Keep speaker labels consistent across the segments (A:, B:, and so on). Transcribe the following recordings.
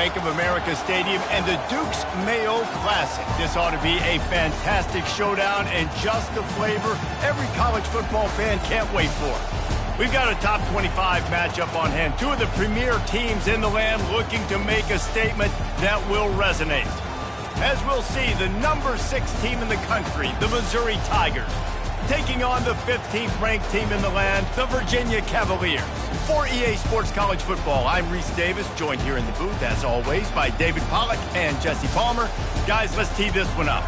A: Bank of America Stadium and the Duke's Mayo Classic. This ought to be a fantastic showdown and just the flavor every college football fan can't wait for. We've got a top 25 matchup on hand. Two of the premier teams in the land looking to make a statement that will resonate. As we'll see, the number 6 team in the country, the Missouri Tigers, taking on the 15th ranked team in the land, the Virginia Cavaliers. For EA Sports College Football, I'm Reese Davis, joined here in the booth, as always, by David Pollack and Jesse Palmer. Guys, let's tee this one up.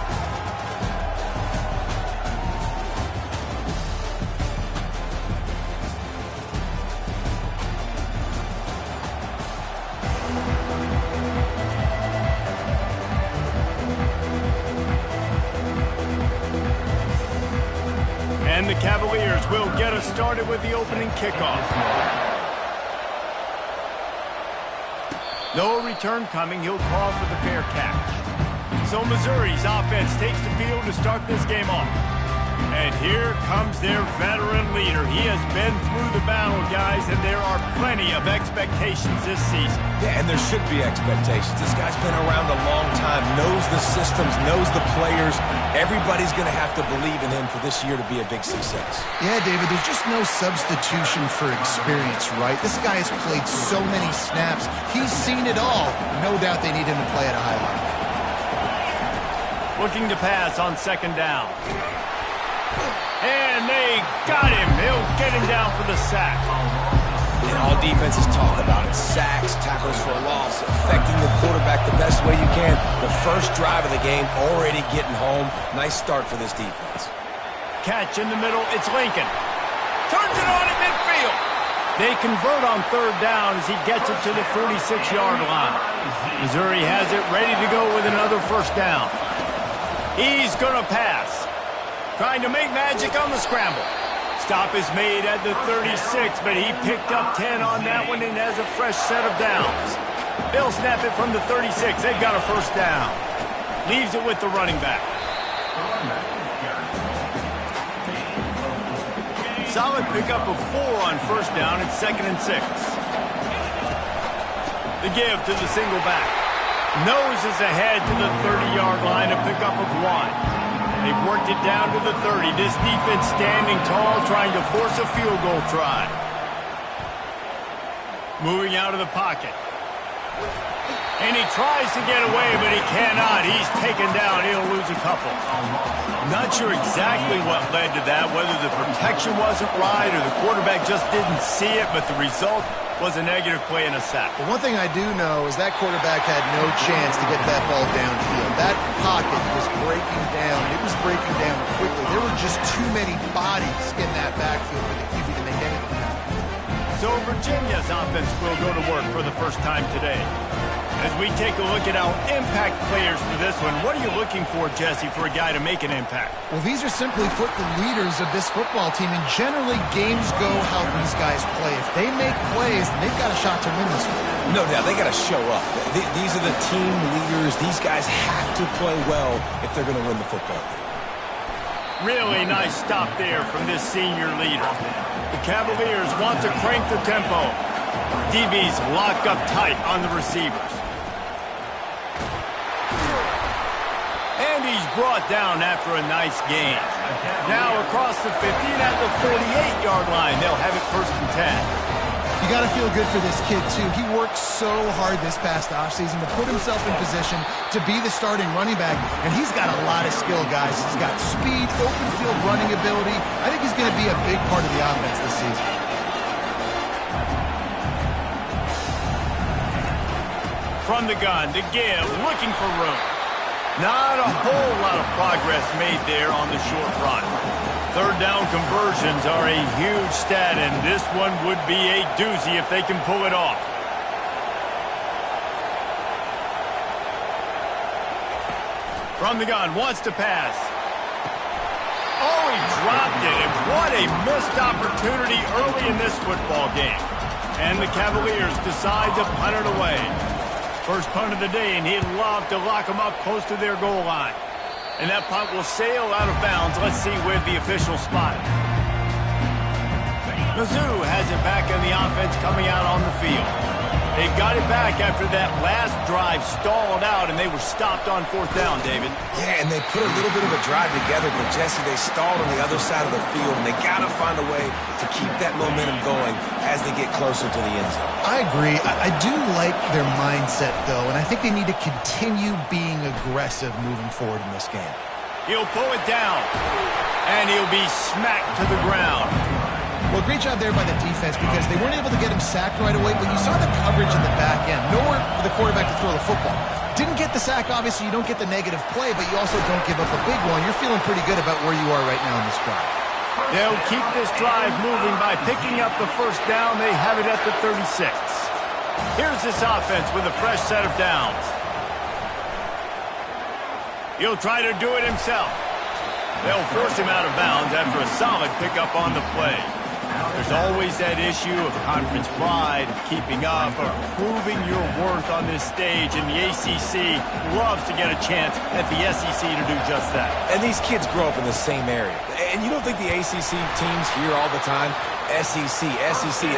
A: And the Cavaliers will get us started with the opening kickoff. No return coming. He'll call for the fair catch. So Missouri's offense takes the field to start this game off. And here comes their veteran leader. He has been through the battle, guys, and there are plenty of expectations this season.
B: Yeah, and there should be expectations. This guy's been around a long time, knows the systems, knows the players. Everybody's going to have to believe in him for this year to be a big success.
C: Yeah, David, there's just no substitution for experience, right? This guy has played so many snaps. He's seen it all. No doubt they need him to play at a high level.
A: Looking to pass on second down. And they got him. He'll get him down for the sack.
B: And all defenses talk about it. Sacks, tackles for a loss, affecting the quarterback the best way you can. The first drive of the game, already getting home. Nice start for this defense.
A: Catch in the middle. It's Lincoln. Turns it on at midfield. They convert on third down as he gets it to the 46-yard line. Missouri has it ready to go with another first down. He's going to pass. Trying to make magic on the scramble. Stop is made at the 36, but he picked up 10 on that one and has a fresh set of downs. They'll snap it from the 36. They've got a first down. Leaves it with the running back. Solid pickup of 4 on first down and 2nd and 6. The give to the single back. Noses ahead to the 30-yard line, a pickup of 1. They've worked it down to the 30. This defense standing tall, trying to force a field goal try. Moving out of the pocket. And he tries to get away, but he cannot. He's taken down. He'll lose a couple. Not sure exactly what led to that, whether the protection wasn't right or the quarterback just didn't see it, but the result was a negative play and a sack.
C: But one thing I do know is that quarterback had no chance to get that ball downfield. That pocket was breaking down. It was breaking down quickly. There were just too many bodies in that backfield for the QB to make anything happen.
A: So Virginia's offense will go to work for the first time today. As we take a look at our impact players for this one, what are you looking for, Jesse, for a guy to make an impact?
C: Well, these are simply put the leaders of this football team, and generally games go how these guys play. If they make plays, then they've got a shot to win this one.
B: No doubt, they got to show up. These are the team leaders. These guys have to play well if they're going to win the football game.
A: Really nice stop there from this senior leader. The Cavaliers want to crank the tempo. DBs lock up tight on the receivers. And he's brought down after a nice gain. Now across the 50 and at the 48-yard line, they'll have it 1st and 10.
C: You got to feel good for this kid, too. He worked so hard this past offseason to put himself in position to be the starting running back, and he's got a lot of skill, guys. He's got speed, open field running ability. I think he's going to be a big part of the offense this season.
A: From the gun, the give, looking for room. Not a whole lot of progress made there on the short run. Third down conversions are a huge stat, and this one would be a doozy if they can pull it off. From the gun, wants to pass. Oh, he dropped it, and what a missed opportunity early in this football game. And the Cavaliers decide to punt it away. First punt of the day, and he'd love to lock them up close to their goal line. And that punt will sail out of bounds. Let's see where the official spot it. Mizzou has it back in the offense coming out on the field. They got it back after that last drive stalled out, and they were stopped on 4th down, David.
B: Yeah, and they put a little bit of a drive together, but Jesse, they stalled on the other side of the field, and they got to find a way to keep that momentum going as they get closer to the end zone.
C: I agree. I do like their mindset, though, and I think they need to continue being aggressive moving forward in this game.
A: He'll pull it down, and he'll be smacked to the ground.
C: Well, great job there by the defense because they weren't able to get him sacked right away, but you saw the coverage in the back end. Nowhere for the quarterback to throw the football. Didn't get the sack, obviously. You don't get the negative play, but you also don't give up a big one. You're feeling pretty good about where you are right now in this drive.
A: They'll keep this drive moving by picking up the 1st down. They have it at the 36. Here's this offense with a fresh set of downs. He'll try to do it himself. They'll force him out of bounds after a solid pickup on the play. There's always that issue of conference pride, of keeping up, of proving your worth on this stage, and the ACC loves to get a chance at the SEC to do just that.
B: And these kids grow up in the same area. And you don't think the ACC teams hear all the time, SEC,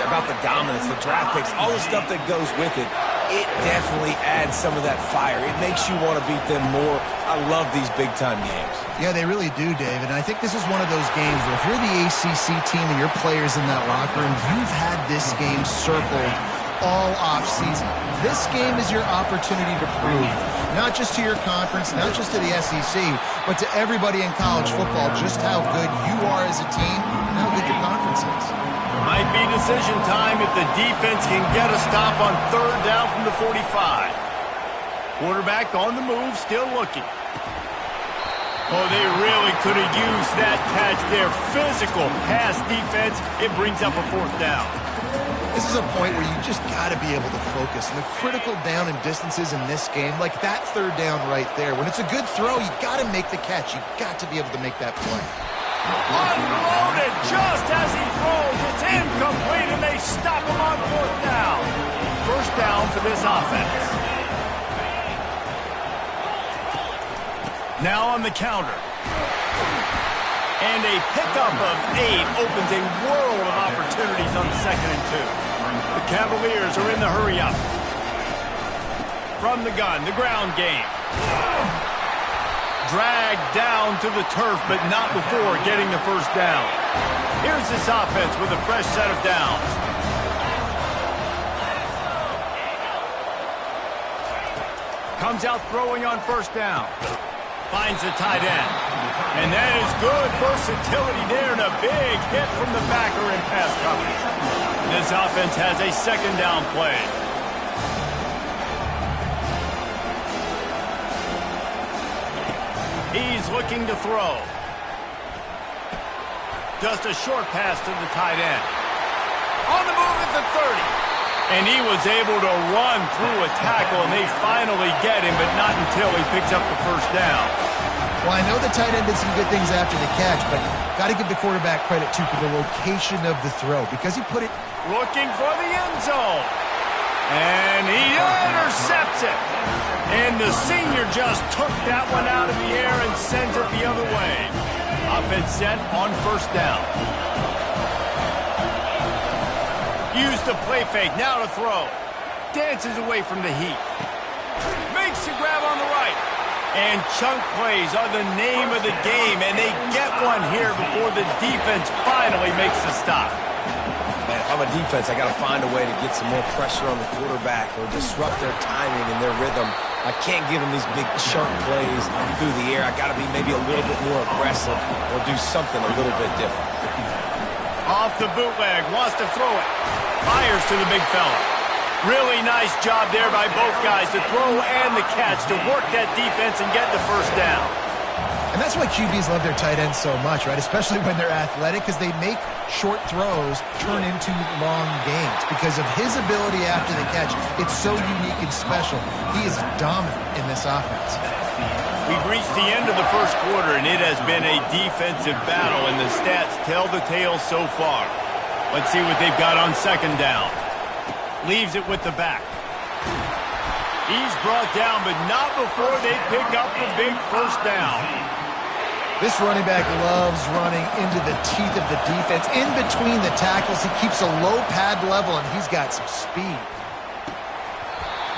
B: about the dominance, the draft picks, all the stuff that goes with it. It definitely adds some of that fire. It makes you want to beat them more. I love these big-time games.
C: Yeah, they really do, David. And I think this is one of those games where if you're the ACC team and your players in that locker room, you've had this game circled all offseason. This game is your opportunity to prove, not just to your conference, not just to the SEC, but to everybody in college football, just how good you are as a team and how good your conference is.
A: Might be decision time if the defense can get a stop on 3rd down from the 45. Quarterback on the move, still looking. Oh, they really could have used that catch there. Physical pass defense. It brings up a 4th down.
C: This is a point where you just got to be able to focus. And the critical down and distances in this game, like that 3rd down right there, when it's a good throw, you got to make the catch. You got to be able to make that play.
A: Unloaded just as he throws. It's incomplete, and they stop him on 4th down. 1st down for this offense. Now on the counter. And a pickup of 8 opens a world of opportunities on 2nd and 2. The Cavaliers are in the hurry-up. From the gun, the ground game. Dragged down to the turf, but not before getting the 1st down. Here's this offense with a fresh set of downs. Comes out throwing on 1st down. Finds the tight end. And that is good versatility there, and a big hit from the backer in pass coverage. This offense has a 2nd down play. He's looking to throw. Just a short pass to the tight end. On the move at the 30. And he was able to run through a tackle, and they finally get him, but not until he picks up the 1st down.
C: Well, I know the tight end did some good things after the catch, but got to give the quarterback credit, too, for the location of the throw, because he put it...
A: Looking for the end zone. And he intercepts it. And the senior just took that one out of the air and sends it the other way. Offense set on 1st down. Use the play fake, now to throw. Dances away from the heat. Makes the grab on the right. And chunk plays are the name of the game, and they get one here before the defense finally makes the stop.
B: Man, if I'm a defense, I got to find a way to get some more pressure on the quarterback or disrupt their timing and their rhythm. I can't give them these big chunk plays through the air. I got to be maybe a little bit more aggressive or do something a little bit different.
A: Off the bootleg, wants to throw it. Fires to the big fella. Really nice job there by both guys, the throw and the catch, to work that defense and get the 1st down.
C: And that's why QBs love their tight ends so much, right? Especially when they're athletic, because they make short throws turn into long gains. Because of his ability after the catch, it's so unique and special. He is dominant in this offense.
A: We've reached the end of the 1st quarter, and it has been a defensive battle, and the stats tell the tale so far. Let's see what they've got on 2nd down. Leaves it with the back. He's brought down, but not before they pick up the big 1st down.
C: This running back loves running into the teeth of the defense. In between the tackles, he keeps a low pad level, and he's got some speed.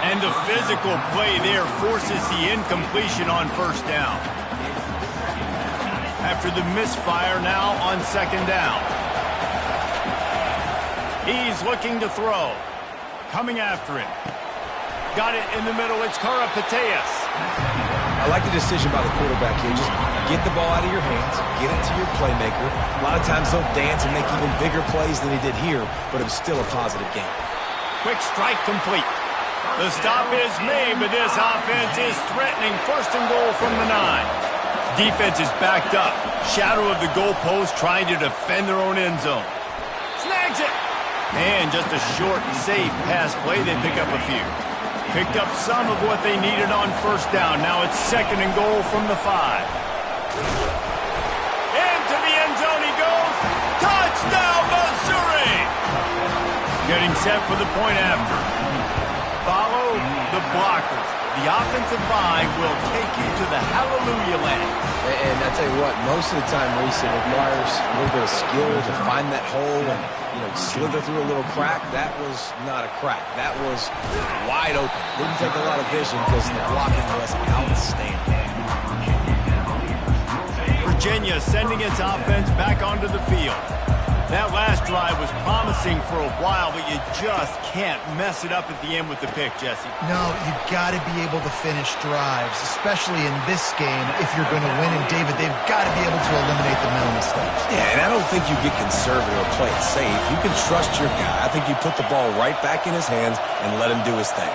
A: And the physical play there forces the incompletion on first down. After the misfire, now on second down. He's looking to throw. Coming after him. Got it in the middle. It's Karapateas.
B: I like the decision by the quarterback here. Just get the ball out of your hands, get it to your playmaker. A lot of times he'll dance and make even bigger plays than he did here, but it was still a positive game.
A: Quick strike complete. The stop is made, but this offense is threatening. First and goal from the 9. Defense is backed up. Shadow of the goalpost trying to defend their own end zone. Snags it. And just a short, safe pass play. They pick up a few. Picked up some of what they needed on first down. Now it's second and goal from the 5. Into the end zone he goes. Touchdown, Missouri! Getting set for the point after. Follow the blockers. The offensive line will take you to the hallelujah land.
B: And I tell you what, most of the time, Reese, it requires a little bit of skill to find that hole and, slither through a little crack. That was not a crack. That was wide open. Didn't take a lot of vision because the blocking was outstanding.
A: Virginia sending its offense back onto the field. That last drive was promising for a while, but you just can't mess it up at the end with the pick, Jesse.
C: No, you got to be able to finish drives, especially in this game if you're going to win. And, David, they've got to be able to eliminate the mental mistakes.
B: Yeah, and I don't think you get conservative or play it safe. You can trust your guy. I think you put the ball right back in his hands and let him do his thing.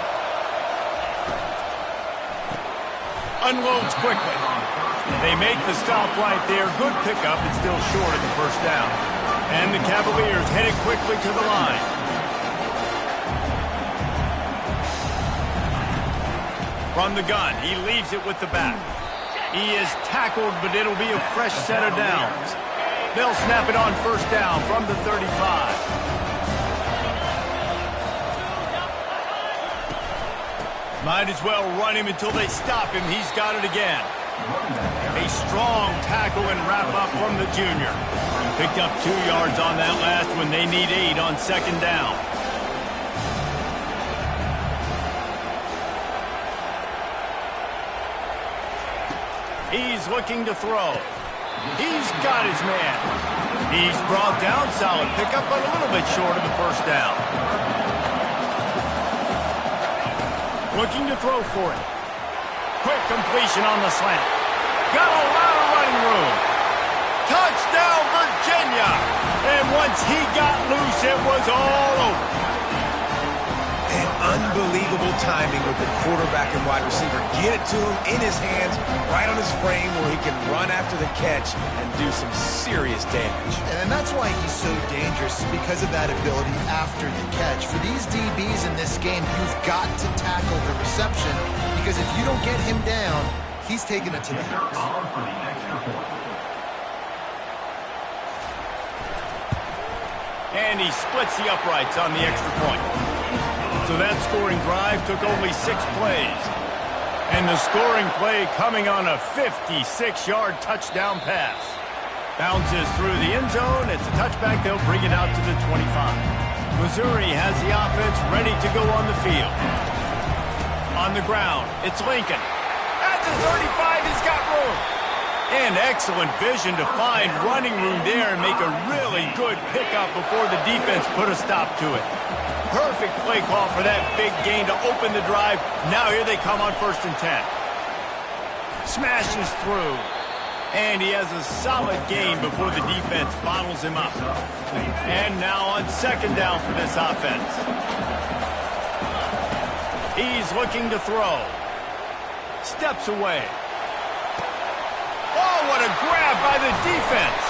A: Unloads quickly. They make the stop right there. Good pickup. It's still short of the first down. And the Cavaliers headed quickly to the line. From the gun, he leaves it with the back. He is tackled, but it'll be a fresh set of downs. They'll snap it on first down from the 35. Might as well run him until they stop him. He's got it again. A strong tackle and wrap up from the junior. Picked up 2 yards on that last one. They need 8 on second down. He's looking to throw. He's got his man. He's brought down. Solid pickup, but a little bit short of the first down. Looking to throw for it. Quick completion on the slant. Got a lot of running room. Touchdown, Virginia! And once he got loose, it was all over.
B: And unbelievable timing with the quarterback and wide receiver. Get it to him in his hands, right on his frame where he can run after the catch and do some serious damage.
C: And that's why he's so dangerous, because of that ability after the catch. For these DBs in this game, you've got to tackle the reception, because if you don't get him down, he's taking it to the house.
A: And he splits the uprights on the extra point. So that scoring drive took only 6 plays. And the scoring play coming on a 56-yard touchdown pass. Bounces through the end zone. It's a touchback. They'll bring it out to the 25. Missouri has the offense ready to go on the field. On the ground, it's Lincoln. At the 35, he's got room. And excellent vision to find running room there and make a really good pickup before the defense put a stop to it. Perfect play call for that big gain to open the drive. Now here they come on first and 10. Smashes through. And he has a solid gain before the defense bottles him up. And now on second down for this offense. He's looking to throw. Steps away. Oh, what a grab by the defense.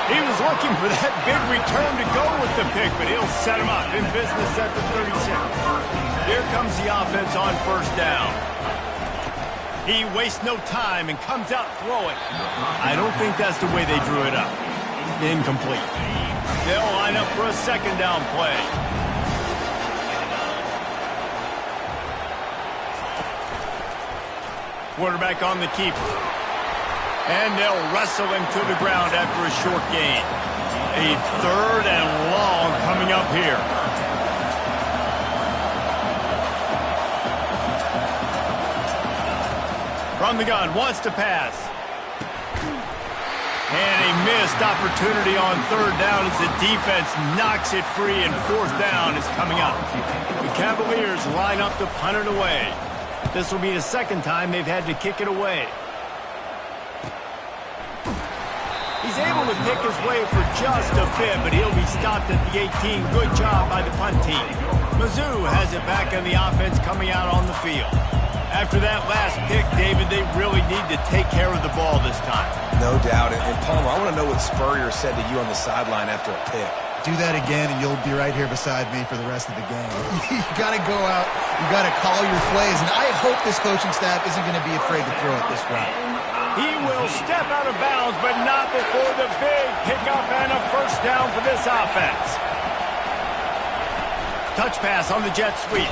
A: He was looking for that big return to go with the pick, but he'll set him up in business at the 36. Here comes the offense on first down. He wastes no time and comes out throwing. I don't think that's the way they drew it up. Incomplete. They'll line up for a second down play. Quarterback on the keeper. And they'll wrestle him to the ground after a short gain. A third and long coming up here. From the gun, wants to pass. And a missed opportunity on third down as the defense knocks it free, and fourth down is coming up. The Cavaliers line up to punt it away. This will be the second time they've had to kick it away. He's able to pick his way for just a bit, but he'll be stopped at the 18. Good job by the punt team. Mizzou has it back on the offense coming out on the field. After that last pick, David, they really need to take care of the ball this time.
B: No doubt. And Palmer, I want to know what Spurrier said to you on the sideline after a pick.
C: Do that again, and you'll be right here beside me for the rest of the game. You got to go out. You got to call your plays, and I hope this coaching staff isn't going to be afraid to throw it this route.
A: He will step out of bounds, but not before the big pickup and a first down for this offense. Touch pass on the jet sweep.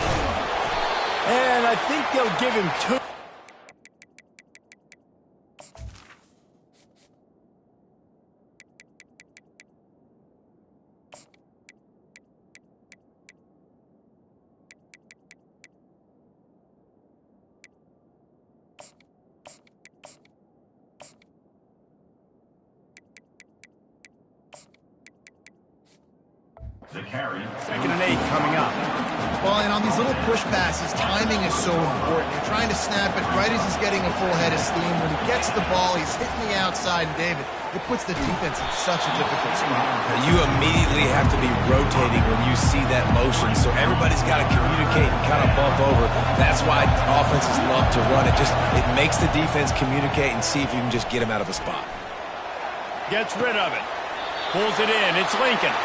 A: And I think they'll give him 2.
D: The carry.
A: 2nd and 8 coming up.
C: Well, and on these little push passes, timing is so important. You're trying to snap it right as he's getting a full head of steam. When he gets the ball, he's hitting the outside. And, David, it puts the defense in such a difficult spot.
B: You immediately have to be rotating when you see that motion, so everybody's got to communicate and kind of bump over. That's why offenses love to run it. It makes the defense communicate and see if you can just get him out of a spot.
A: Gets rid of it. Pulls it in. It's Lincoln.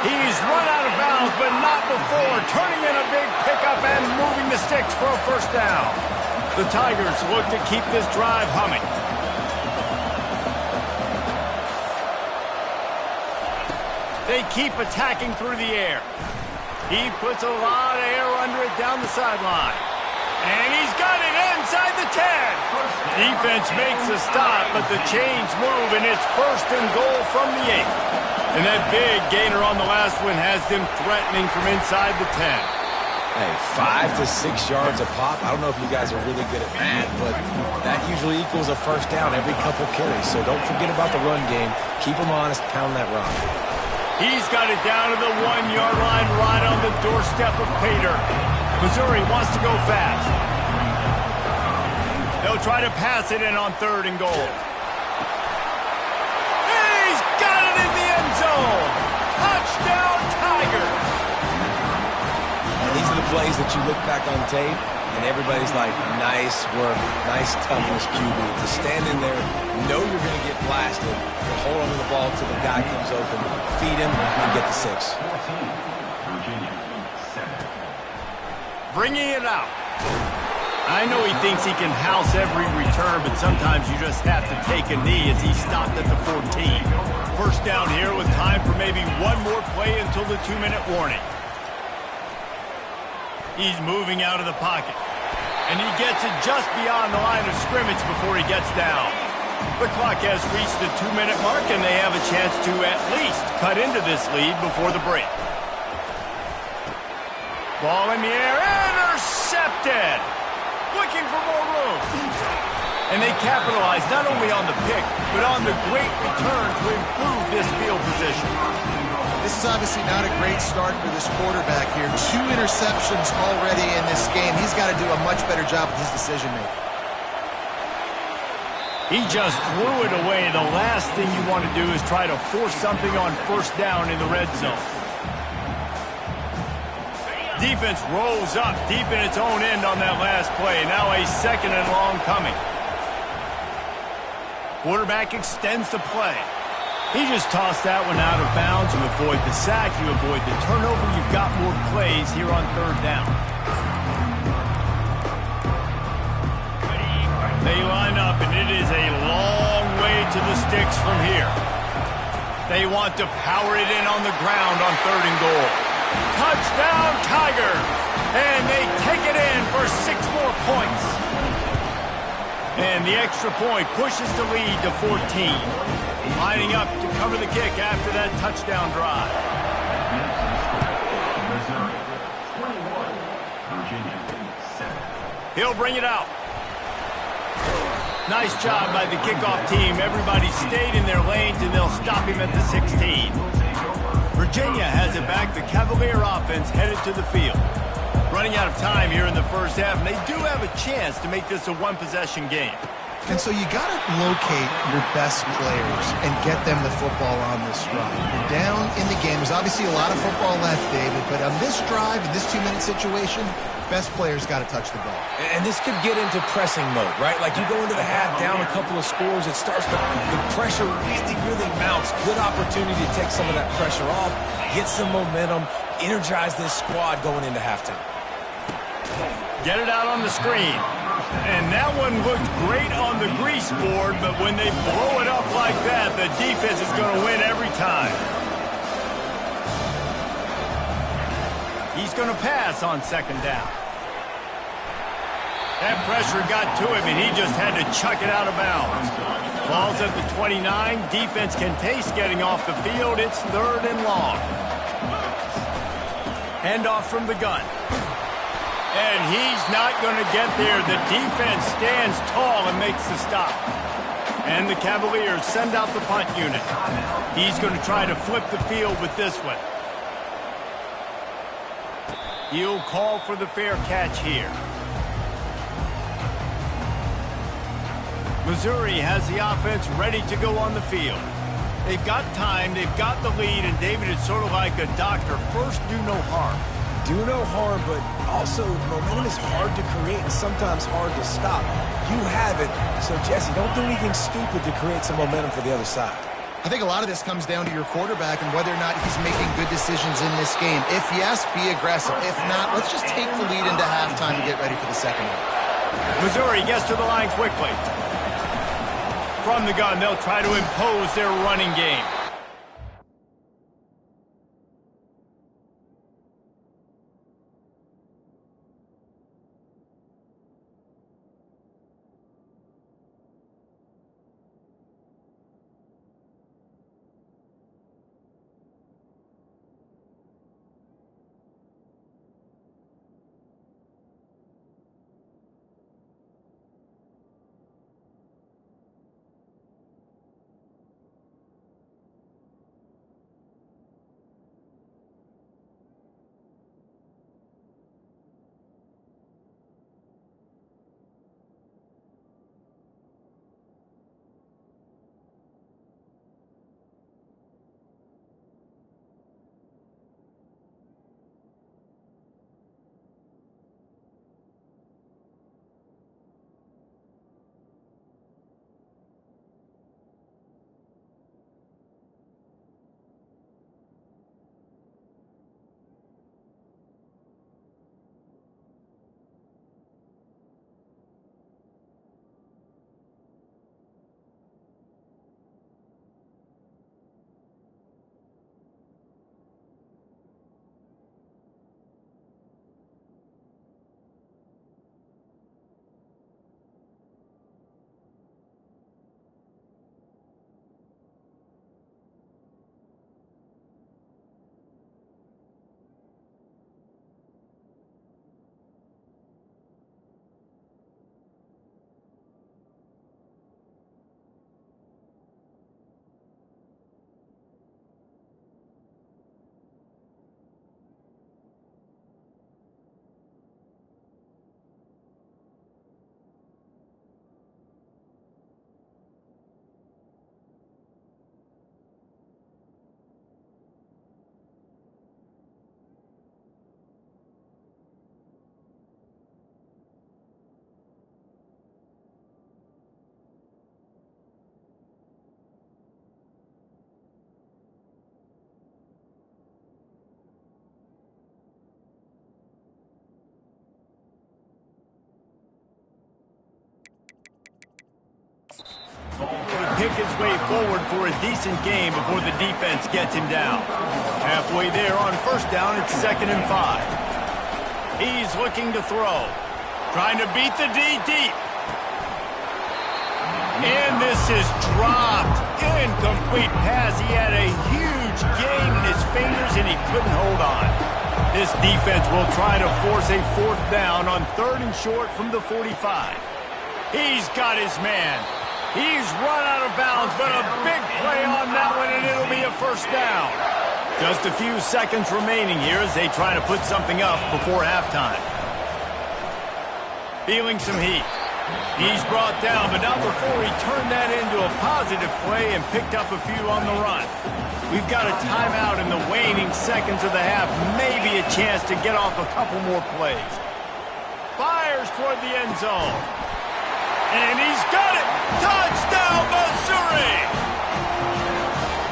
A: He's run out of bounds, but not before turning in a big pickup and moving the sticks for a first down. The Tigers look to keep this drive humming. They keep attacking through the air. He puts a lot of air under it down the sideline. And he's got it inside the 10. Defense makes a stop, but the chains move, and it's 1st and goal from the 8. And that big gainer on the last one has them threatening from inside the 10.
B: Hey, 5 to 6 yards a pop. I don't know if you guys are really good at that, but that usually equals a first down every couple carries. So don't forget about the run game. Keep them honest, pound that rock.
A: He's got it down to the 1-yard line right on the doorstep of Pater. Missouri wants to go fast. They'll try to pass it in on 3rd and goal. Touchdown, Tigers!
B: These are the plays that you look back on tape, and everybody's like, nice work, nice toughness, QB. To stand in there, know you're going to get blasted, but hold on to the ball till the guy comes open, feed him, and get the 6.
A: Bringing it out. I know he thinks he can house every return, but sometimes you just have to take a knee as he stopped at the 14. First down here with time for maybe one more play until the 2-minute warning. He's moving out of the pocket. And he gets it just beyond the line of scrimmage before he gets down. The clock has reached the 2-minute mark, and they have a chance to at least cut into this lead before the break. Ball in the air, intercepted! Looking for more room. And they capitalize not only on the pick, but on the great return to improve this field position.
C: This is obviously not a great start for this quarterback here. 2 interceptions already in this game. He's got to do a much better job with his decision-making.
A: He just threw it away. The last thing you want to do is try to force something on first down in the red zone. Defense rolls up deep in its own end on that last play. Now a 2nd and long coming. Quarterback extends the play. He just tossed that one out of bounds. You avoid the sack, you avoid the turnover. You've got more plays here on 3rd down. They line up, and it is a long way to the sticks from here. They want to power it in on the ground on 3rd and goal. Touchdown, Tigers! And they take it in for 6 more points. And the extra point pushes the lead to 14. Lining up to cover the kick after that touchdown drive.
D: Missouri, 21. Virginia, 7.
A: He'll bring it out. Nice job by the kickoff team. Everybody stayed in their lanes, and they'll stop him at the 16. Virginia has it back. The Cavalier offense headed to the field. Running out of time here in the first half, and they do have a chance to make this a one-possession game.
C: And so you got to locate your best players and get them the football on this drive. You're down in the game. There's obviously a lot of football left, David, but on this drive, in this 2-minute situation, best players got to touch the ball.
B: And this could get into pressing mode, right? Like you go into the half down a couple of scores, the pressure really mounts. Good opportunity to take some of that pressure off, get some momentum, energize this squad going into halftime.
A: Get it out on the screen. And that one looked great on the grease board, but when they blow it up like that, the defense is going to win every time. He's going to pass on second down. That pressure got to him, and he just had to chuck it out of bounds. Ball's at the 29. Defense can taste getting off the field. It's 3rd and long. Handoff from the gun. And he's not going to get there. The defense stands tall and makes the stop. And the Cavaliers send out the punt unit. He's going to try to flip the field with this one. He'll call for the fair catch here. Missouri has the offense ready to go on the field. They've got time, they've got the lead, and David, it's sort of like a doctor. First, do no harm.
B: Do no harm, but also momentum is hard to create and sometimes hard to stop. You have it, so Jesse, don't do anything stupid to create some momentum for the other side.
C: I think a lot of this comes down to your quarterback and whether or not he's making good decisions in this game. If yes, be aggressive. If not, let's just take the lead into halftime to get ready for the second half.
A: Missouri gets to the line quickly. From the gun, they'll try to impose their running game. Pick his way forward for a decent game before the defense gets him down. Halfway there on first down, it's 2nd and 5. He's looking to throw. Trying to beat the D deep. And this is dropped. Incomplete pass. He had a huge gain in his fingers and he couldn't hold on. This defense will try to force a 4th down on 3rd and short from the 45. He's got his man. He's run out of bounds, but a big play on that one, and it'll be a first down. Just a few seconds remaining here as they try to put something up before halftime. Feeling some heat. He's brought down, but not before he turned that into a positive play and picked up a few on the run. We've got a timeout in the waning seconds of the half. Maybe a chance to get off a couple more plays. Fires toward the end zone. And he's got it! Touchdown, Missouri!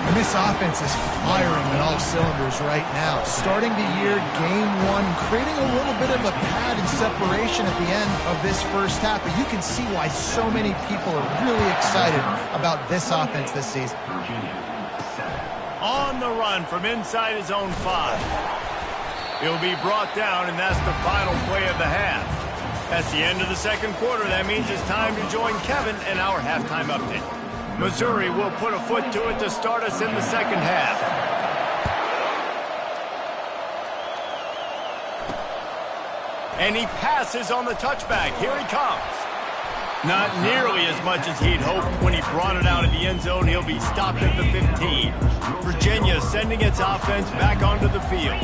C: And this offense is firing on all cylinders right now. Starting the year, game one, creating a little bit of a pad and separation at the end of this first half. But you can see why so many people are really excited about this offense this season.
A: On the run from inside his own 5. He'll be brought down, and that's the final play of the half. That's the end of the second quarter. That means it's time to join Kevin in our halftime update. Missouri will put a foot to it to start us in the second half. And he passes on the touchback. Here he comes. Not nearly as much as he'd hoped when he brought it out of the end zone. He'll be stopped at the 15. Virginia sending its offense back onto the field.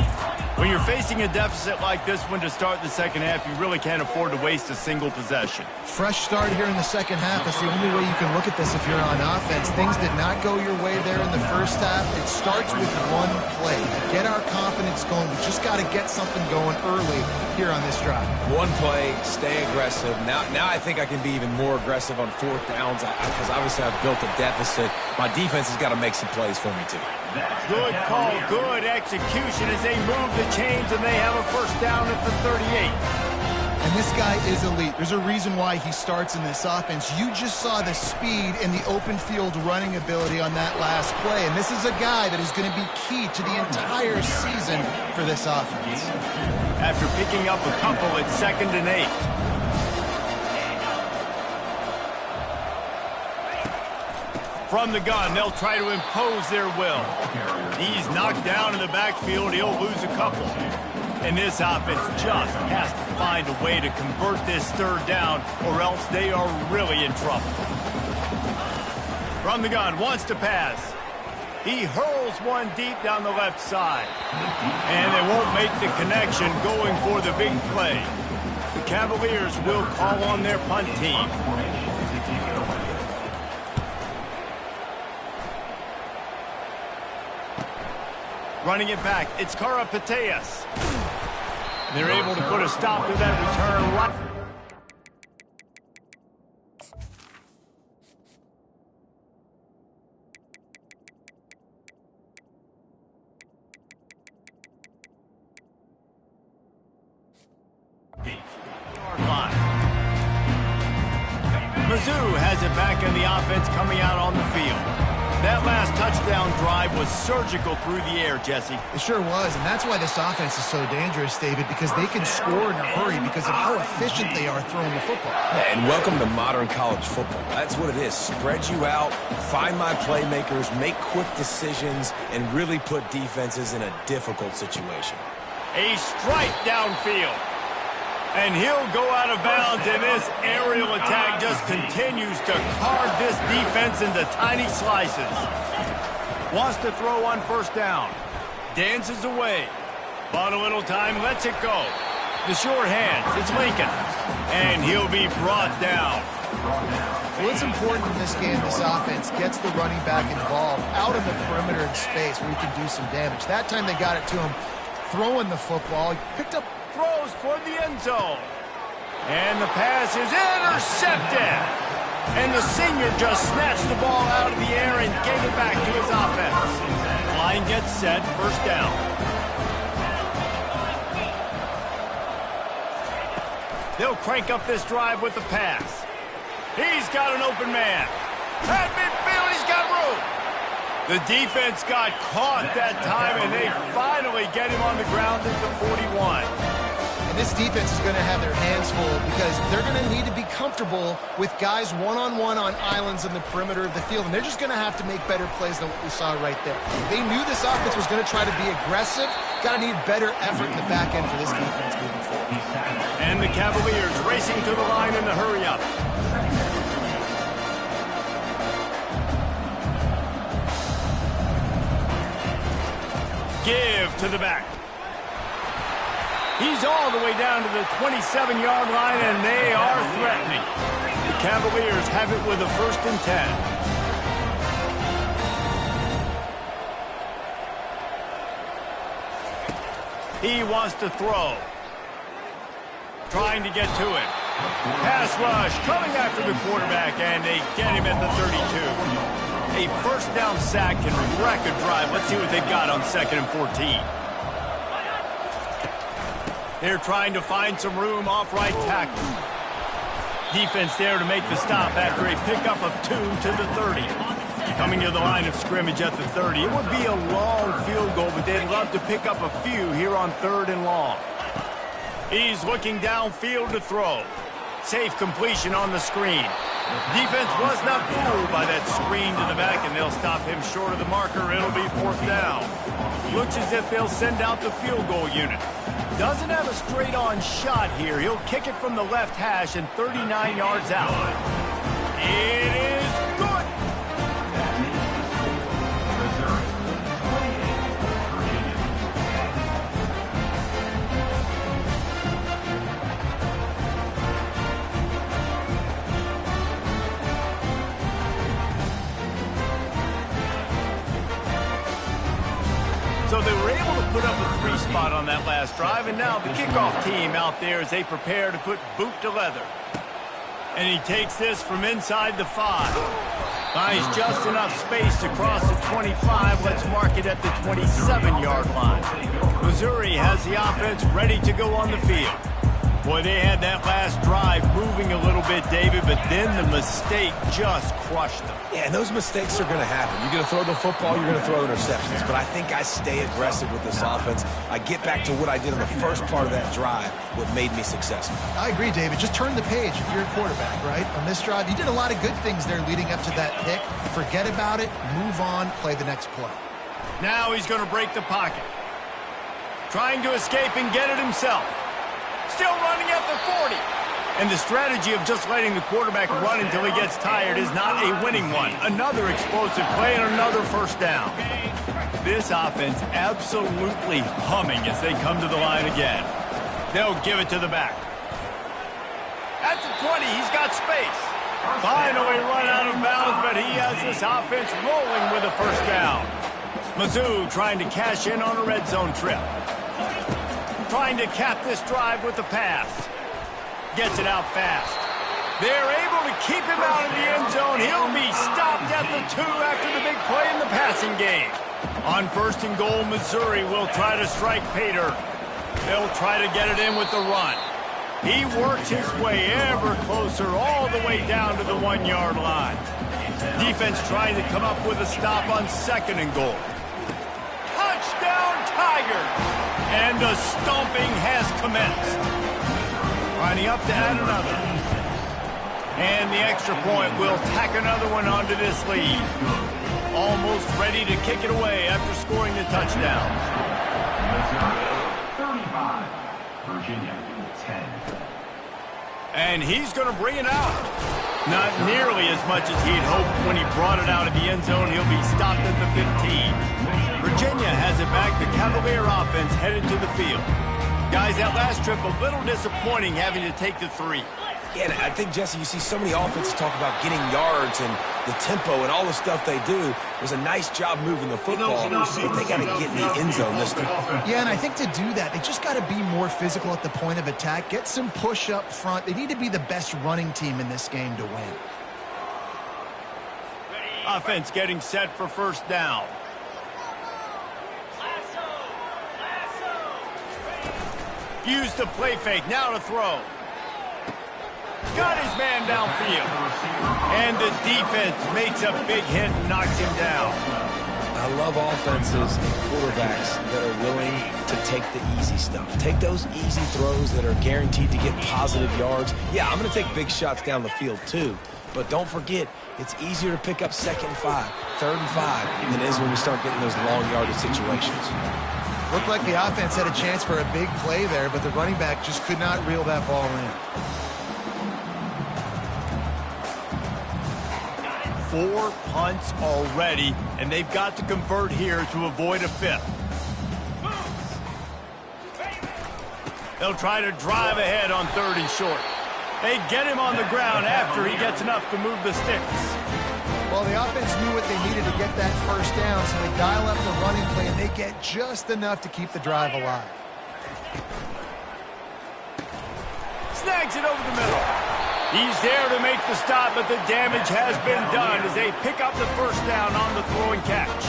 A: When you're facing a deficit like this one to start the second half, you really can't afford to waste a single possession.
C: Fresh start here in the second half. That's the only way you can look at this if you're on offense. Things did not go your way there in the first half. It starts with one play. To get our confidence going, we just got to get something going early here on this drive. One play, stay aggressive. Now I think I can be even more aggressive on fourth downs because obviously I've built a deficit. My defense has got to make some plays for me too.
A: Good call, good execution as they move the chains, and they have a first down at the 38.
C: And this guy is elite. There's a reason why he starts in this offense. You just saw the speed and the open field running ability on that last play, and this is a guy that is going to be key to the entire season for this offense.
A: After picking up a couple at 2nd and 8. From the gun, they'll try to impose their will. He's knocked down in the backfield. He'll lose a couple. And this offense just has to find a way to convert this third down, or else they are really in trouble. From the gun, wants to pass. He hurls one deep down the left side. And they won't make the connection going for the big play. The Cavaliers will call on their punt team. Running it back, it's Karapateas. They're able to put a stop to that return right. Mizzou has it back in the offense coming out on the field. That last touchdown drive was surgical through the air, Jesse.
C: It sure was, and that's why this offense is so dangerous, David, because they can score in a hurry because of how efficient they are throwing the football.
B: Yeah, and welcome to modern college football. That's what it is. Spread you out, find my playmakers, make quick decisions, and really put defenses in a difficult situation.
A: A strike downfield. And he'll go out of bounds, and this aerial attack just continues to carve this defense into tiny slices. Wants to throw on first down. Dances away. Bought a little time, lets it go. The short hands, it's Lincoln. And he'll be brought down.
C: Well, it's important in this game this offense gets the running back involved out of the perimeter in space where he can do some damage. That time they got it to him throwing the football. He picked up
A: throws toward the end zone. And the pass is intercepted. And the senior just snatched the ball out of the air and gave it back to his offense. Line gets set, first down. They'll crank up this drive with the pass. He's got an open man. At midfield, he's got room. The defense got caught that time, and they finally get him on the ground at the 41.
C: This defense is going to have their hands full because they're going to need to be comfortable with guys one-on-one on islands in the perimeter of the field, and they're just going to have to make better plays than what we saw right there. They knew this offense was going to try to be aggressive. Got to need better effort in the back end for this defense moving forward.
A: And the Cavaliers racing to the line in the hurry-up. to the back. He's all the way down to the 27-yard line, and they are threatening. The Cavaliers have it with a 1st and 10. He wants to throw. Trying to get to it. Pass rush coming after the quarterback, and they get him at the 32. A 1st down sack can wreck a drive. Let's see what they've got on 2nd and 14. They're trying to find some room off right tackle. Defense there to make the stop after a pickup of 2 to the 30. Coming to the line of scrimmage at the 30. It would be a long field goal, but they'd love to pick up a few here on 3rd and long. He's looking downfield to throw. Safe completion on the screen. Defense was not fooled by that screen to the back, and they'll stop him short of the marker. It'll be 4th down. Looks as if they'll send out the field goal unit. Doesn't have a straight-on shot here. He'll kick it from the left hash and 39 yards out. It is good. So they were able to put up a 3 spot on that last drive, and now the kickoff team out there as they prepare to put boot to leather. And he takes this from inside the 5. Finds just enough space to cross the 25. Let's mark it at the 27-yard line. Missouri has the offense ready to go on the field. Boy, they had that last drive moving a little bit, David, but then the mistake just crushed them.
B: Yeah, and those mistakes are going to happen. You're going to throw the football, you're going to throw interceptions. But I think I stay aggressive with this offense. I get back to what I did in the first part of that drive, what made me successful.
C: I agree, David. Just turn the page if you're a quarterback, right? On this drive, you did a lot of good things there leading up to that pick. Forget about it, move on, play the next play.
A: Now he's going to break the pocket. Trying to escape and get it himself. Still running at the 40. And the strategy of just letting the quarterback run until he gets tired is not a winning one. Another explosive play and another 1st down. This offense absolutely humming as they come to the line again. They'll give it to the back. At the 20, he's got space. Finally run out of bounds, but he has this offense rolling with a 1st down. Mizzou trying to cash in on a red zone trip. Trying to cap this drive with the pass. Gets it out fast. They're able to keep him out of the end zone. He'll be stopped at the 2 after the big play in the passing game. On 1st and goal, Missouri will try to strike Pater. They'll try to get it in with the run. He works his way ever closer all the way down to the 1-yard line. Defense trying to come up with a stop on 2nd and goal. Touchdown, Tigers! And a stomping has commenced. Lining up to add another. And the extra point will tack another one onto this lead. Almost ready to kick it away after scoring the touchdown.
D: 35, Virginia 10.
A: And he's going to bring it out. Not nearly as much as he'd hoped when he brought it out of the end zone. He'll be stopped at the 15. Virginia has it back. The Cavalier offense headed to the field. Guys, that last trip a little disappointing having to take the 3.
B: Yeah, and I think, Jesse, you see so many offenses talk about getting yards and the tempo and all the stuff they do. It was a nice job moving the football, but they got to get in the end zone this time.
C: Yeah, and I think to do that, they just got to be more physical at the point of attack, get some push up front. They need to be the best running team in this game to win.
A: Offense getting set for 1st down. Use the play fake, now to throw. Got his man downfield. And the defense makes a big hit and knocks him down.
B: I love offenses and quarterbacks that are willing to take the easy stuff. Take those easy throws that are guaranteed to get positive yards. Yeah, I'm going to take big shots down the field too. But don't forget, it's easier to pick up 2nd and 5, 3rd and 5 than it is when we start getting those long yardage situations.
C: Looked like the offense had a chance for a big play there, but the running back just could not reel that ball in.
A: 4 punts already, and they've got to convert here to avoid a 5th. They'll try to drive ahead on 3rd and short. They get him on the ground after he gets enough to move the sticks.
C: Well, the offense knew what they needed to get that first down, so they dial up the running play, and they get just enough to keep the drive alive.
A: Snags it over the middle. He's there to make the stop, but the damage has been done as they pick up the first down on the throwing catch.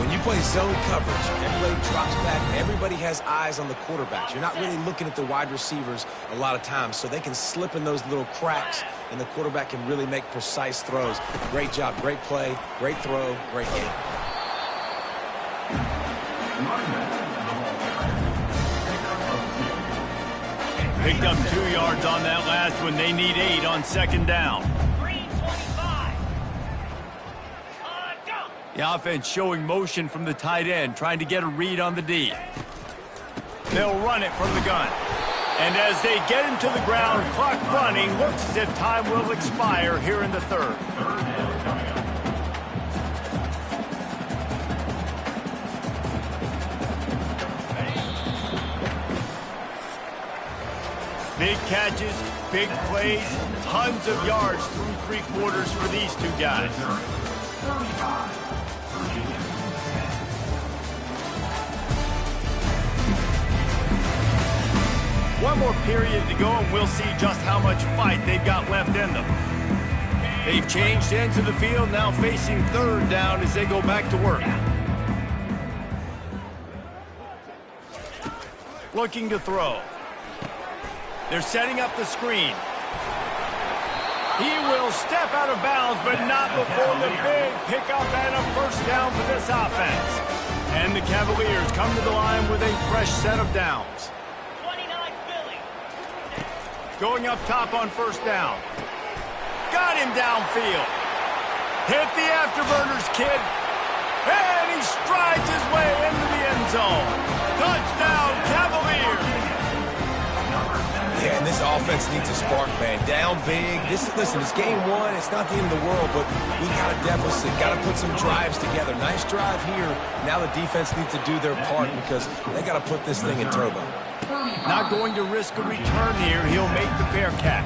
B: When you play zone coverage, everybody drops back, everybody has eyes on the quarterbacks. You're not really looking at the wide receivers a lot of times, so they can slip in those little cracks, and the quarterback can really make precise throws. Great job, great play, great throw, great game.
A: Picked up 2 yards on that last one. They need 8 on 2nd down. The offense showing motion from the tight end, trying to get a read on the D. They'll run it from the gun. And as they get him to the ground, clock running, looks as if time will expire here in the 3rd. Big catches, big plays, tons of yards through 3 quarters for these 2 guys. One more period to go, and we'll see just how much fight they've got left in them. They've changed into the field, now facing 3rd down as they go back to work. Looking to throw. They're setting up the screen. He will step out of bounds, but not before the big pickup and a first down for this offense. And the Cavaliers come to the line with a fresh set of downs. Going up top on 1st down. Got him downfield. Hit the afterburners, kid. And he strides his way into the end zone. Touchdown, Cavaliers.
B: Yeah, and this offense needs a spark, man. Down big. Listen, it's game 1. It's not the end of the world, but we got a deficit. Got to put some drives together. Nice drive here. Now the defense needs to do their part because they got to put this thing in turbo.
A: Not going to risk a return here. He'll make the fair catch.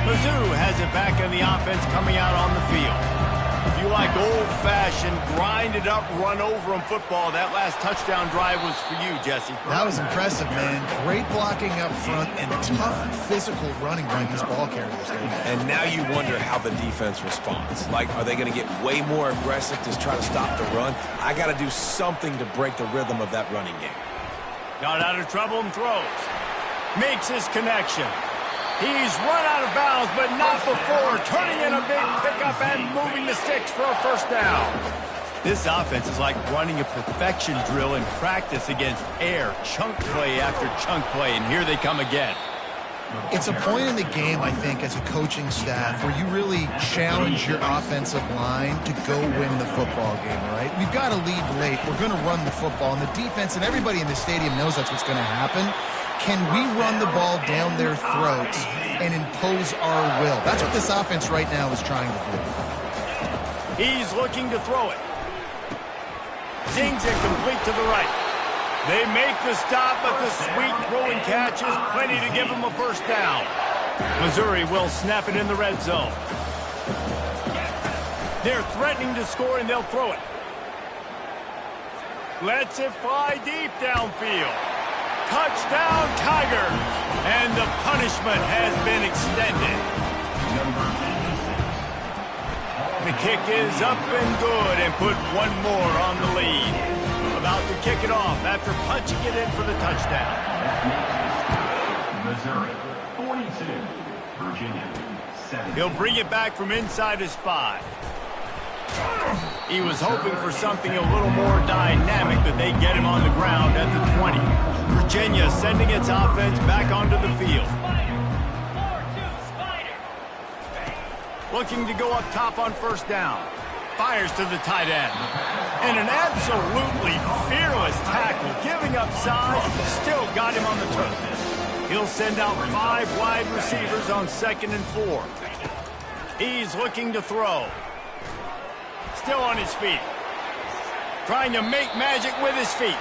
A: Mizzou has it back in the offense coming out on the field. If you like old-fashioned, grind-it-up, run-over-'em football, that last touchdown drive was for you, Jesse.
C: That was impressive, man. Great blocking up front and tough physical running by these ball carriers.
B: And now you wonder how the defense responds. Like, are they going to get way more aggressive to try to stop the run? I got to do something to break the rhythm of that running game.
A: Got out of trouble and throws. Makes his connection. He's run out of bounds, but not before turning in a big pickup and moving the sticks for a first down. This offense is like running a perfection drill in practice against air, chunk play after chunk play, and here they come again.
C: It's a point in the game, I think, as a coaching staff where you really challenge your offensive line to go win the football game, right? We've got to lead late. We're going to run the football, and the defense and everybody in the stadium knows that's what's going to happen. Can we run the ball down their throats and impose our will? That's what this offense right now is trying to do.
A: He's looking to throw it. Zings it complete to the right. They make the stop, but the sweet throwing catch is plenty to give them a first down. Missouri will snap it in the red zone. They're threatening to score, and they'll throw it. Lets it fly deep downfield. Touchdown, Tigers! And the punishment has been extended. The kick is up and good and put one more on the lead. About to kick it off after punching it in for the touchdown.
D: Missouri, 42. Virginia, 7.
A: He'll bring it back from inside his 5. He was hoping for something a little more dynamic, but they get him on the ground at the 20. Virginia sending its offense back onto the field. Looking to go up top on first down. Fires to the tight end. And an absolutely fearless tackle, giving up size, still got him on the turf. He'll send out 5 wide receivers on 2nd and 4. He's looking to throw. Still on his feet. Trying to make magic with his feet.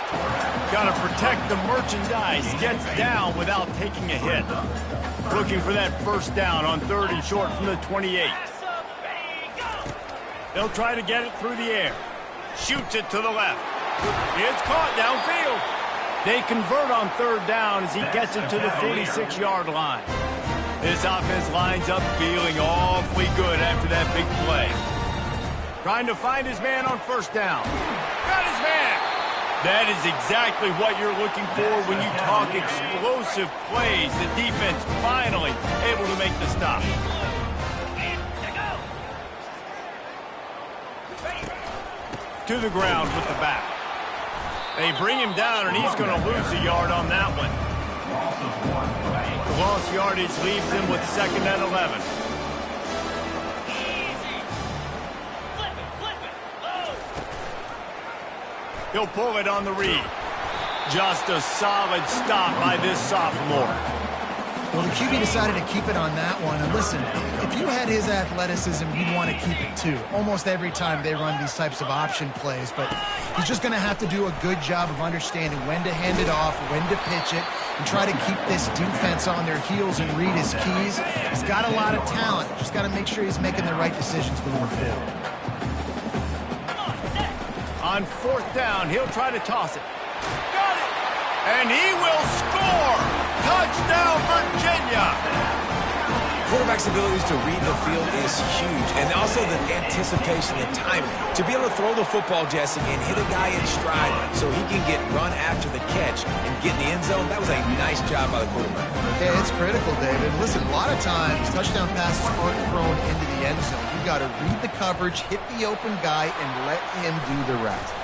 A: Got to protect the merchandise. Gets down without taking a hit. Looking for that first down on 3rd and short from the 28. They'll try to get it through the air. Shoots it to the left. It's caught downfield. They convert on 3rd down as he gets it to the 46-yard line. This offense lines up feeling awfully good after that big play. Trying to find his man on 1st down. Got his man. That is exactly what you're looking for when you talk explosive plays. The defense finally able to make the stop. To the ground with the back. They bring him down, and he's going to lose a yard on that one. The lost yardage leaves him with 2nd and 11. He'll pull it on the read. Just a solid stop by this sophomore.
C: Well, the QB decided to keep it on that one. And listen, if you had his athleticism, you'd want to keep it too. Almost every time they run these types of option plays. But he's just going to have to do a good job of understanding when to hand it off, when to pitch it, and try to keep this defense on their heels and read his keys. He's got a lot of talent. Just got to make sure he's making the right decisions moving the field.
A: On 4th down, he'll try to toss it. Got it! And he will score! Touchdown, Virginia!
B: Quarterback's abilities to read the field is huge, and also the anticipation and timing. To be able to throw the football, Jesse, and hit a guy in stride so he can get run after the catch and get in the end zone, that was a nice job by the quarterback.
C: Yeah, it's critical, David. Listen, a lot of times, touchdown passes aren't thrown into the end zone. You've got to read the coverage, hit the open guy, and let him do the rest.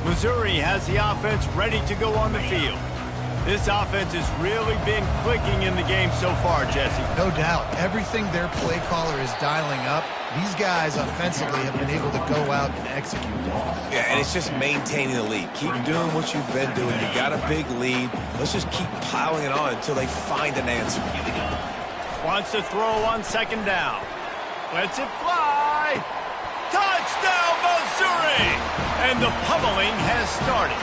A: Missouri has the offense ready to go on the field. This offense has really been clicking in the game so far, Jesse.
C: No doubt. Everything their play caller is dialing up, these guys offensively have been able to go out and execute.
B: Yeah, and it's just maintaining the lead. Keep doing what you've been doing. You got a big lead. Let's just keep piling it on until they find an answer.
A: Wants to throw on 2nd down. Lets it fly. Touchdown! Touchdown, Missouri! And the pummeling has started.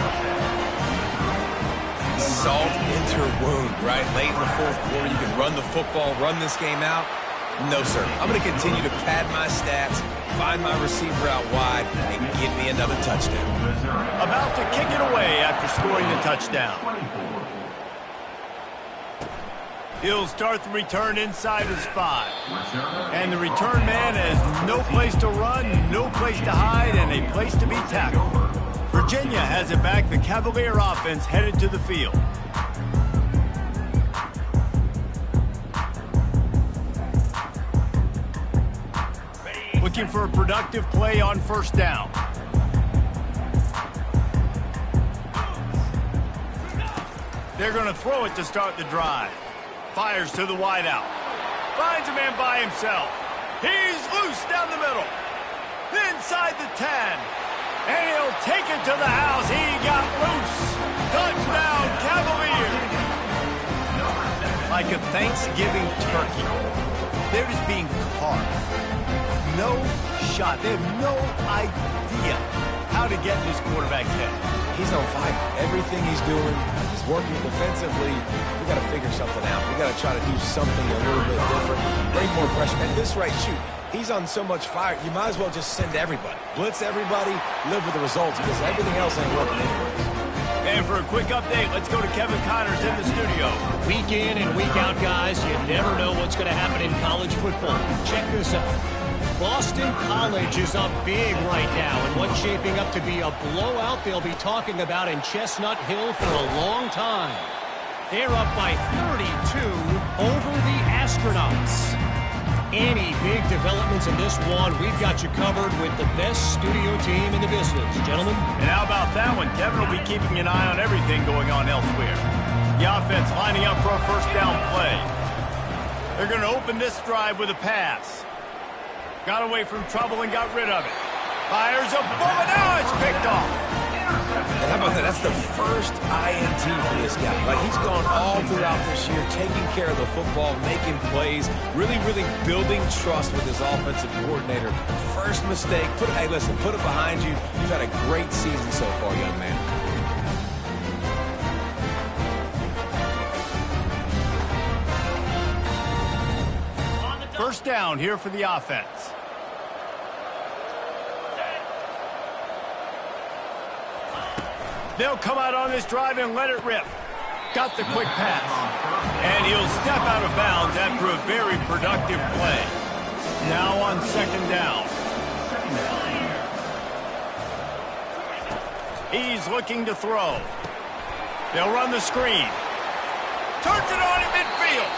B: Salt into her wound, right? Late in the fourth quarter, you can run the football, run this game out. No, sir. I'm going to continue to pad my stats, find my receiver out wide, and give me another touchdown.
A: About to kick it away after scoring the touchdown. He'll start the return inside his 5. And the return man has no place to run, no place to hide, and a place to be tackled. Virginia has it back. The Cavalier offense headed to the field. Looking for a productive play on first down. They're going to throw it to start the drive. Fires to the wideout. Finds a man by himself. He's loose down the middle. Inside the 10. And he'll take it to the house. He got loose. Touchdown, Cavaliers. Like a Thanksgiving turkey. They're just being carved. No shot. They have no idea how to get in this quarterback's head.
B: He's on fire. Everything he's doing, he's working defensively. We got to figure something out. We got to try to do something a little bit different. Bring more pressure. At this rate, shoot, he's on so much fire, you might as well just send everybody. Blitz everybody, live with the results, because everything else ain't working anyways.
A: And for a quick update, let's go to Kevin Connors in the studio.
E: Week in and week out, guys, you never know what's going to happen in college football. Check this out. Boston College is up big right now, and what's shaping up to be a blowout they'll be talking about in Chestnut Hill for a long time. They're up by 32 over the Astronauts. Any big developments in this one, we've got you covered with the best studio team in the business. Gentlemen?
A: And how about that one? Kevin will be keeping an eye on everything going on elsewhere. The offense lining up for a first down play. They're going to open this drive with a pass. Got away from trouble and got rid of it. Fires a bullet. Now it's picked off.
B: And how about that? That's the first INT for this guy. Like, he's gone all throughout this year, taking care of the football, making plays, really building trust with his offensive coordinator. First mistake. Hey, listen, put it behind you. You've had a great season so far, young man.
A: First down here for the offense. They'll come out on this drive and let it rip. Got the quick pass. And he'll step out of bounds after a very productive play. Now on second down. He's looking to throw. They'll run the screen. Turns it on in midfield.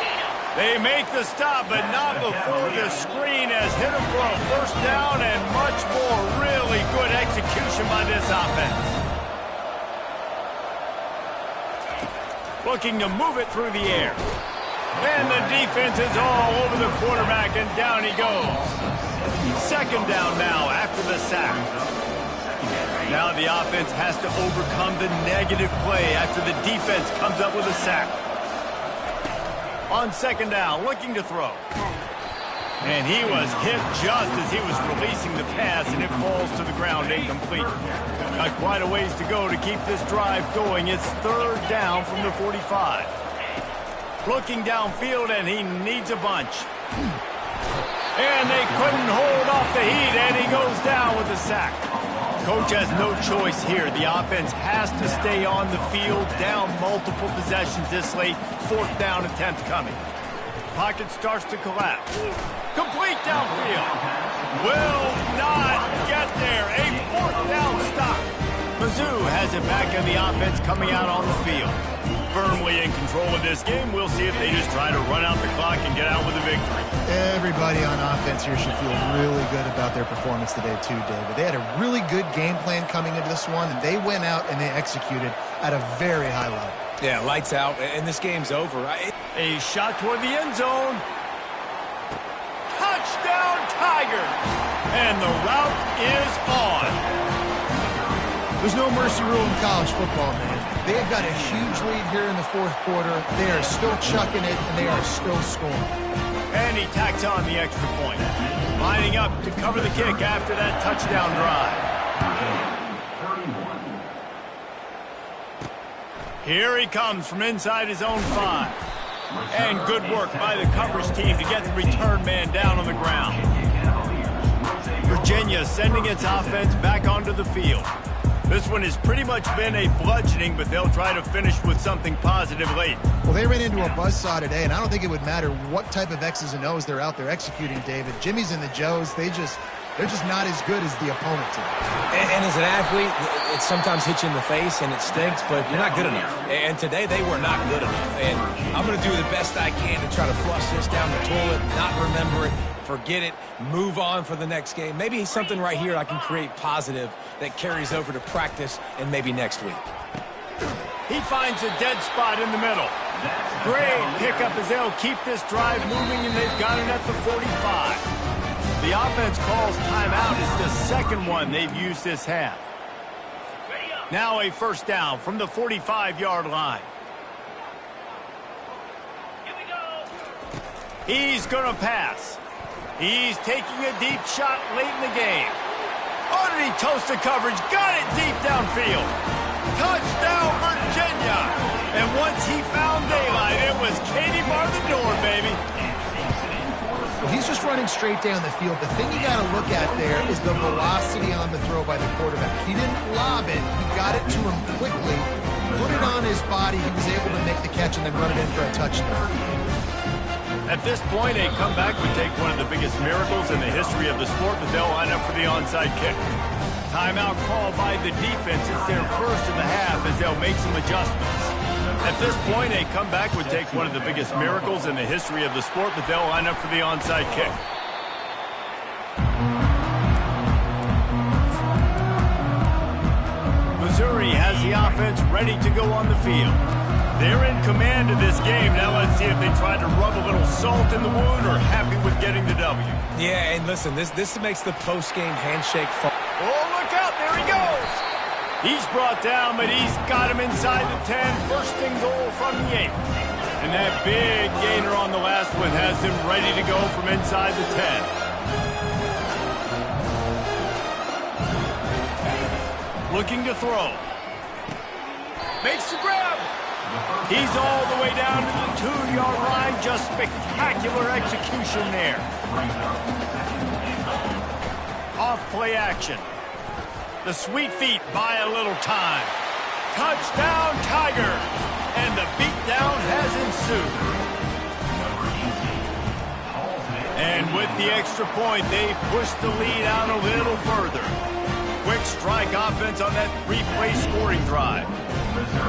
A: They make the stop, but not before the screen has hit him for a first down and much more. Really good execution by this offense. Looking to move it through the air. And the defense is all over the quarterback, and down he goes. Second down now after the sack. Now the offense has to overcome the negative play after the defense comes up with a sack. On second down, looking to throw. And he was hit just as he was releasing the pass, and it falls to the ground incomplete. Got quite a ways to go to keep this drive going. It's third down from the 45. Looking downfield, and he needs a bunch. And they couldn't hold off the heat, and he goes down with a sack. Coach has no choice here. The offense has to stay on the field, down multiple possessions this late. Fourth down attempt coming. Pocket starts to collapse. Complete downfield. Will not get there. A fourth down stop. Mizzou has it back in the offense coming out on the field. Firmly in control of this game. We'll see if they just try to run out the clock and get out with a victory.
C: Everybody on offense here should feel really good about their performance today too, David. They had a really good game plan coming into this one, and they went out and they executed at a very high level.
B: Yeah, lights out, and this game's over.
A: A shot toward the end zone. Touchdown, Tiger! And the route is on.
C: There's no mercy rule in college football, man. They've got a huge lead here in the fourth quarter. They are still chucking it, and they are still scoring.
A: And he tacks on the extra point. Lining up to cover the kick after that touchdown drive. Here he comes from inside his own 5. And good work by the coverage team to get the return man down on the ground. Virginia sending its offense back onto the field. This one has pretty much been a bludgeoning, but they'll try to finish with something positive late.
C: Well, they ran into a buzzsaw today, and I don't think it would matter what type of X's and O's they're out there executing, David. Jimmy's and the Joes, they're just not as good as the opponent team.
B: And as an athlete, it sometimes hits you in the face and it stinks, but you're not good enough. And today they were not good enough. And I'm going to do the best I can to try to flush this down the toilet, not remember it, forget it, move on for the next game. Maybe something right here I can create positive that carries over to practice and maybe next week.
A: He finds a dead spot in the middle. Great pickup as they'll keep this drive moving, and they've got it at the 45. The offense calls timeout. It's the second one they've used this half. Now a first down from the 45-yard line. He's going to pass. He's taking a deep shot late in the game. Oh, did he toast the coverage? Got it deep downfield. Touchdown, Virginia. And once he found daylight, it was Katie bar the door, baby.
C: Well, he's just running straight down the field. The thing you got to look at there is the velocity on the throw by the quarterback. He didn't lob it. He got it to him quickly, put it on his body. He was able to make the catch and then run it in for a touchdown.
A: At this point, a comeback would take one of the biggest miracles in the history of the sport, but they'll line up for the onside kick. Timeout called by the defense. It's their first in the half as they'll make some adjustments. At this point, a comeback would take one of the biggest miracles in the history of the sport, but they'll line up for the onside kick. Missouri has the offense ready to go on the field. They're in command of this game. Now let's see if they try to rub a little salt in the wound or happy with getting the W.
B: Yeah, and listen, this makes the post-game handshake fun.
A: Oh, look out. There he goes. He's brought down, but he's got him inside the 10. First and goal from the 8. And that big gainer on the last one has him ready to go from inside the 10. Looking to throw. Makes the grab. He's all the way down to the 2-yard line. Just spectacular execution there. Off play action. The sweet feet buy a little time. Touchdown, Tiger. And the beatdown has ensued. And with the extra point, they push the lead out a little further. Quick strike offense on that 3-play scoring drive.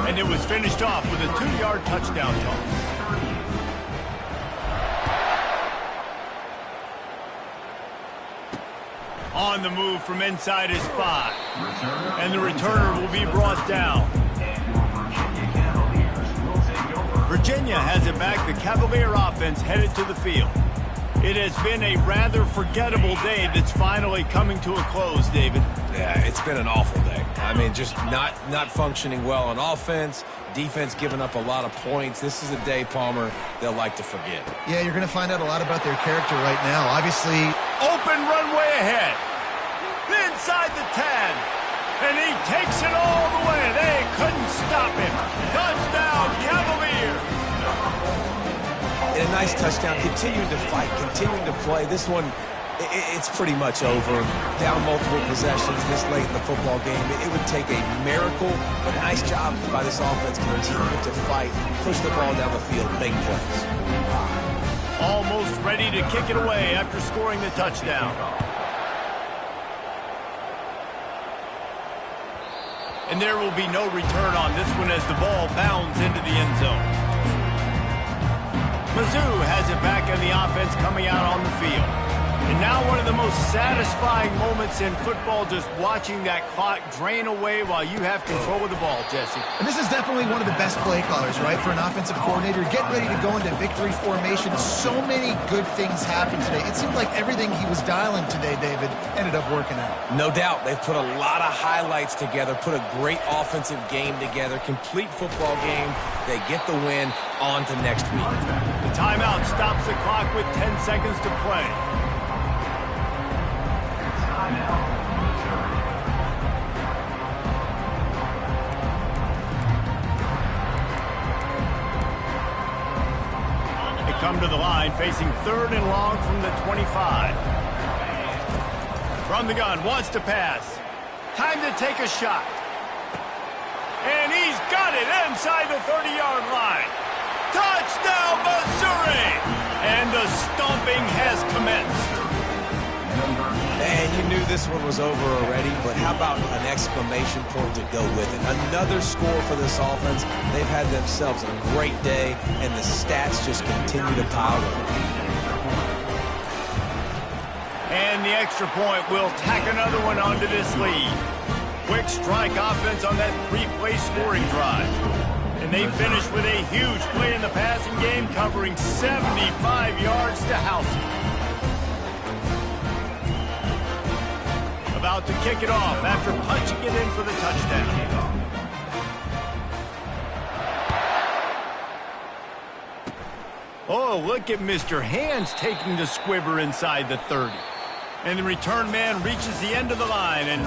A: And it was finished off with a 2-yard touchdown toss. On the move from inside his 5. And the returner will be brought down. Virginia has it back. The Cavalier offense headed to the field. It has been a rather forgettable day that's finally coming to a close, David.
B: Yeah, it's been an awful day. I mean, just not functioning well on offense, defense giving up a lot of points. This is a day, Palmer, they'll like to forget.
C: Yeah, you're going to find out a lot about their character right now. Obviously,
A: open runway ahead. Inside the 10. And he takes it all the way. They couldn't stop him. Touchdown, Cavalier.
B: And a nice touchdown, continuing to fight, continuing to play. This one, it's pretty much over. Down multiple possessions this late in the football game. It would take a miracle, but nice job by this offense continuing to fight, push the ball down the field, make plays.
A: Almost ready to kick it away after scoring the touchdown. And there will be no return on this one as the ball bounds into the end zone. Mizzou has it back on the offense coming out on the field. And now one of the most satisfying moments in football, just watching that clock drain away while you have control of the ball, Jesse.
C: And this is definitely one of the best play callers, right, for an offensive coordinator. Get ready to go into victory formation. So many good things happened today. It seemed like everything he was dialing today, David, ended up working out.
B: No doubt. They've put a lot of highlights together, put a great offensive game together, complete football game. They get the win. On to next week.
A: Timeout stops the clock with 10 seconds to play.
D: Timeout, Missouri.
A: They come to the line facing 3rd and long from the 25. From the gun, wants to pass. Time to take a shot. And he's got it inside the 30-yard line. Touchdown, Missouri! And the stomping has commenced.
B: And you knew this one was over already, but how about an exclamation point to go with it? Another score for this offense. They've had themselves a great day, and the stats just continue to pile up.
A: And the extra point will tack another one onto this lead. Quick strike offense on that 3-play scoring drive. And they finish with a huge play in the passing game, covering 75 yards to house it. About to kick it off after punching it in for the touchdown. Oh, look at Mr. Hands taking the squibber inside the 30. And the return man reaches the end of the line and